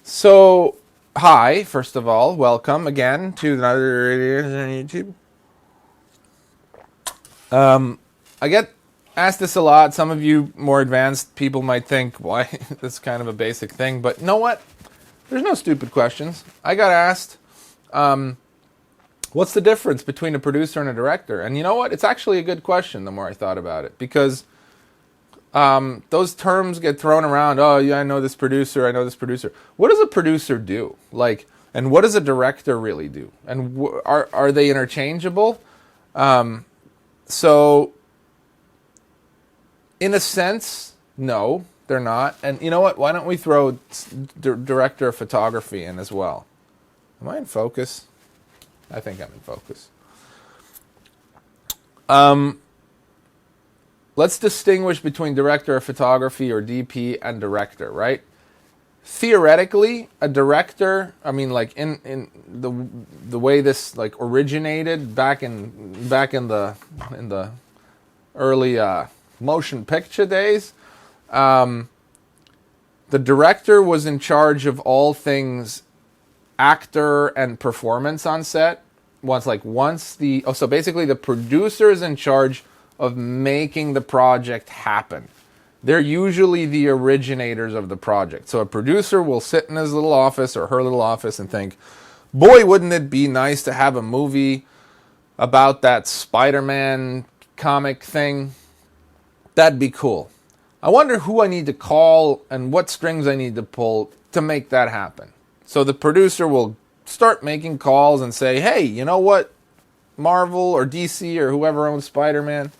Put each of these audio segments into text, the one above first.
So, hi, first of all, welcome again to another video on YouTube. I get asked this a lot. Some of you more advanced people might think, why, this is kind of a basic thing, but you know what? There's no stupid questions. I got asked, what's the difference between a producer and a director? And you know what? It's actually a good question the more I thought about it, because those terms get thrown around. Oh, yeah, I know this producer. I know this producer. What does a producer do? Like, and what does a director really do? And are they interchangeable? So, in a sense, no, they're not. And you know what? Why don't we throw director of photography in as well? Am I in focus? I think I'm in focus. Let's distinguish between director of photography, or DP, and director, right? Theoretically, a director, I mean, like in the way this like originated back in the early motion picture days, the director was in charge of all things actor and performance on set. So basically the producer is in charge of making the project happen. They're usually the originators of the project. So a producer will sit in his little office or her little office and think, boy, wouldn't it be nice to have a movie about that Spider-Man comic thing? That'd be cool. I wonder who I need to call and what strings I need to pull to make that happen. So the producer will start making calls and say, hey, you know what? Marvel or DC or whoever owns Spider-Man,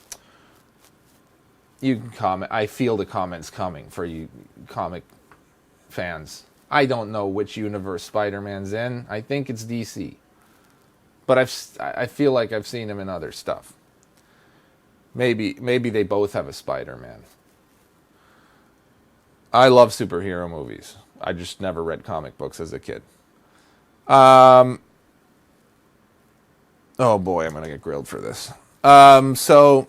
you can comment. I feel the comments coming for you comic fans. I don't know which universe Spider-Man's in. I think it's DC. But I feel like I've seen him in other stuff. Maybe they both have a Spider-Man. I love superhero movies. I just never read comic books as a kid. Oh boy, I'm going to get grilled for this. So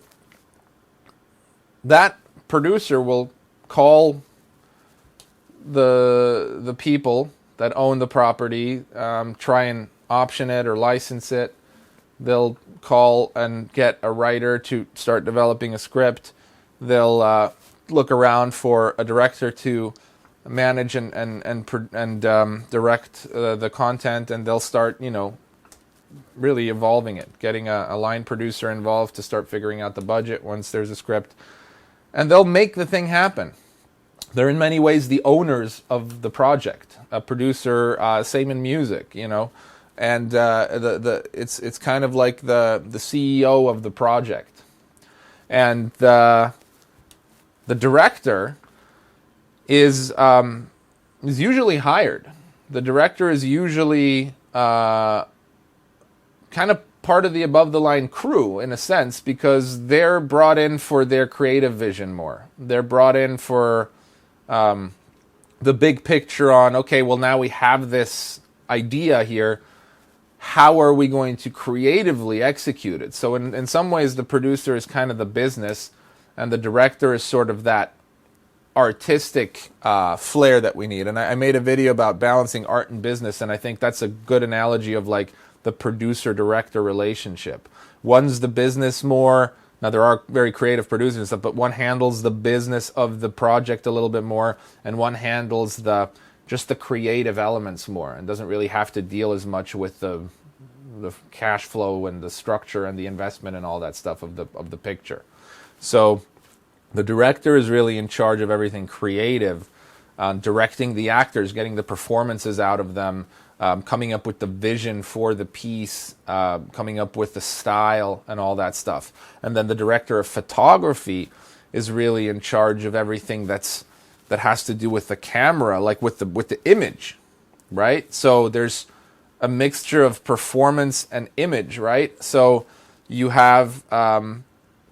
that producer will call the people that own the property, try and option it or license it. They'll call and get a writer to start developing a script. They'll look around for a director to manage and direct the content, and they'll start, really evolving it, getting a line producer involved to start figuring out the budget once there's a script. And they'll make the thing happen. They're in many ways the owners of the project. A producer, same in music, and it's kind of like the CEO of the project. And the director is usually hired. The director is usually kind of part of the above-the-line crew, in a sense, because they're brought in for their creative vision more. They're brought in for the big picture on, okay, well, now we have this idea here. How are we going to creatively execute it? So in some ways, the producer is kind of the business, and the director is sort of that artistic flair that we need. And I made a video about balancing art and business, and I think that's a good analogy of like the producer-director relationship. One's the business more. Now, there are very creative producers and stuff, but one handles the business of the project a little bit more, and one handles just the creative elements more, and doesn't really have to deal as much with the cash flow and the structure and the investment and all that stuff of the picture. So the director is really in charge of everything creative, directing the actors, getting the performances out of them, coming up with the vision for the piece, coming up with the style and all that stuff. And then the director of photography is really in charge of everything that has to do with the camera, like with the image, right? So there's a mixture of performance and image, right? So you have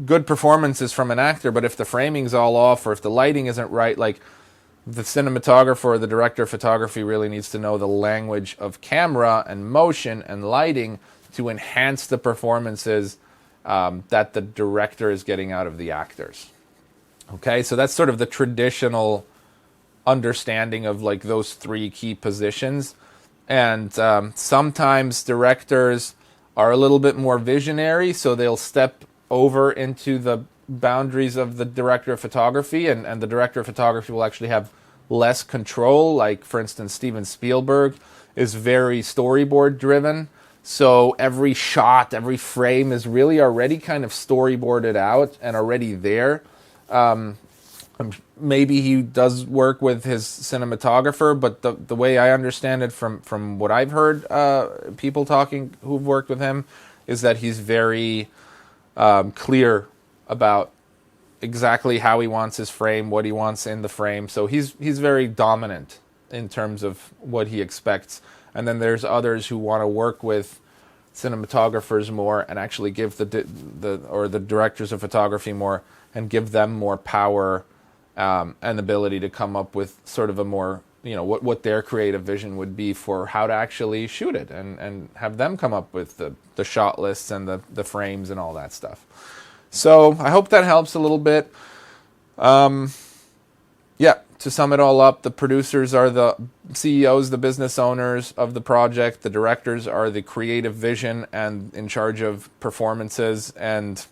good performances from an actor, but if the framing's all off or if the lighting isn't right, like, the cinematographer or the director of photography really needs to know the language of camera and motion and lighting to enhance the performances that the director is getting out of the actors. Okay, so that's sort of the traditional understanding of like those three key positions. And sometimes directors are a little bit more visionary, so they'll step over into the boundaries of the director of photography, and the director of photography will actually have less control. Like, for instance, Steven Spielberg is very storyboard driven, so every shot, every frame is really already kind of storyboarded out and already there. Maybe he does work with his cinematographer, but the way I understand it from what I've heard people talking who've worked with him is that he's very clear about exactly how he wants his frame, what he wants in the frame. So he's very dominant in terms of what he expects. And then there's others who want to work with cinematographers more and actually give the directors of photography more and give them more power and ability to come up with sort of a more, what their creative vision would be for how to actually shoot it, and have them come up with the shot lists and the frames and all that stuff. So I hope that helps a little bit. To sum it all up, the producers are the CEOs, the business owners of the project. The directors are the creative vision and in charge of performances and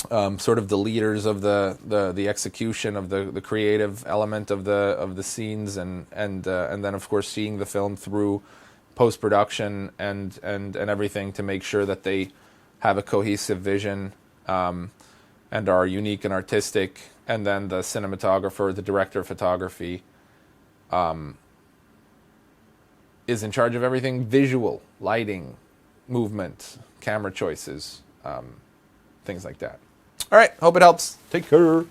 sort of the leaders of the execution of the creative element of the scenes, and then of course seeing the film through post-production and everything to make sure that they have a cohesive vision and are unique and artistic. And then the cinematographer, the director of photography, is in charge of everything visual, lighting, movement, camera choices, things like that. All right, hope it helps. Take care.